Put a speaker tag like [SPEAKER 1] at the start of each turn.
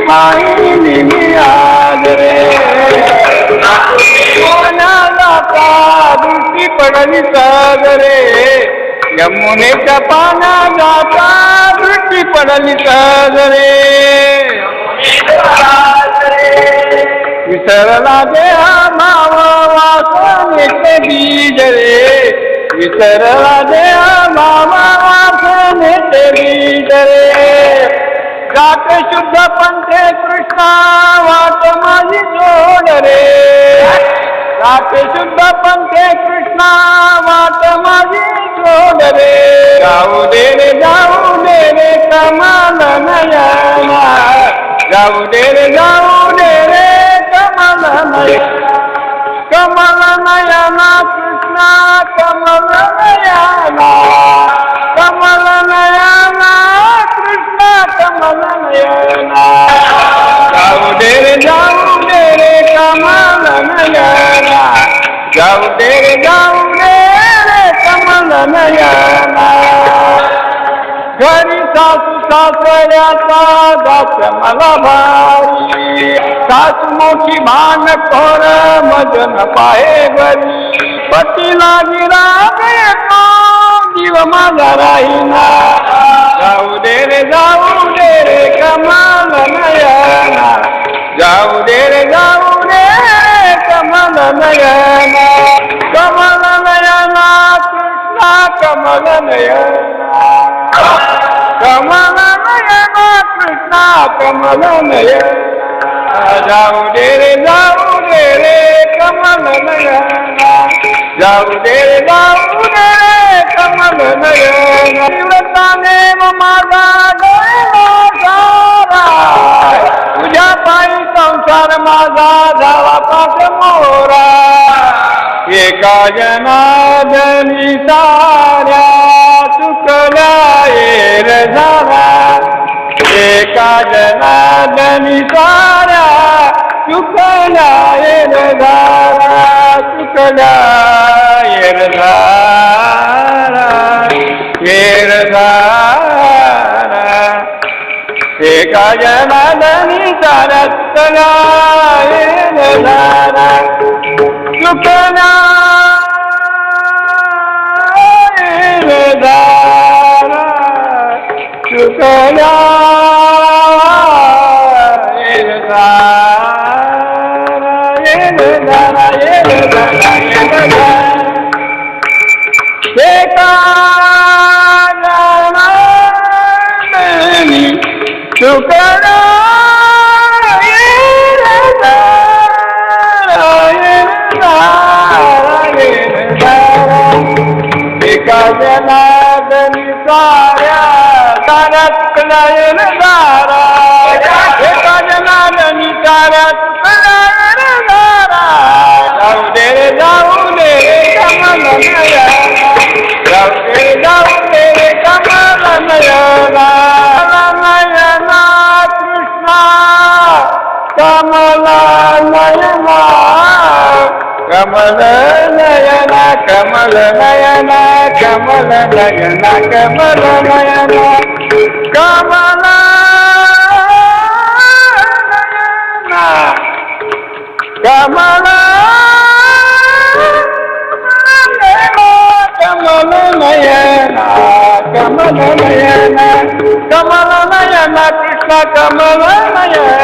[SPEAKER 1] माई रे जाता दृष्टी पडली सागरे यमुनेच्या पाना जाता दृष्टी पडली सागरे विसरला देहा माव वासनेचे बीज रे विसरला देहा माव वासनेचे बीज रे जाते शुद्ध पंथे कृष्णा वाट माझी जोड रे जाते शुद्ध पंथे कृष्णा वाट माझी जोड रे जाऊ दे रे कमाल नयना जाऊ दे रे कमल नयना कमल नयना कृष्णा कमल नयना कमल नयना कृष्णा कमल नयना जाऊ दे रे कमल नयना जाऊ दे रे कमल नयना घरी सासू सासऱ्याचा दास मला भारी सासू मोठी भान खोर मजन पाहे घरी पतीला गिराग येतो जीव माझा राहीना जाऊ दे रे कमल नयना जाऊ दे रे कमल नयना कमल नयना कृष्णा कमल नयना कमल नयना कृष्णा कमल नयना जाऊ दे रे कमल नयना जाऊ दे रे कमल नयना शिवताने माझा डोळा सारा तुझ्या पायी संसार माझा झाला पाठ मोरा एका जनार्दनी साऱ्या चुकल्या येर झाला एका जनार्दनी साऱ्या चुकल्या येर झाला चुकल्या येर झाला येर झाला एका जनार्दनी साऱ्या चुकल्या येर झाला चुकल्या येर झाला चुकल्या येर झाला येर झाला एका जनार्दनी चुकल्या एका जनार्दनी साऱ्या साऱ्या चुकल्या येर झाला एका जनार्दनी साऱ्या चुकल्या येर झाला जाऊ दे कमल नयना जाऊ दे कमल नयना नयना कृष्णा कमल नयना कमल नयना कमल नयना कमल नयना कमल नयना कमल नयना कमल कमल नयना कमल नयना कमल नयना कृष्ण कमल नयना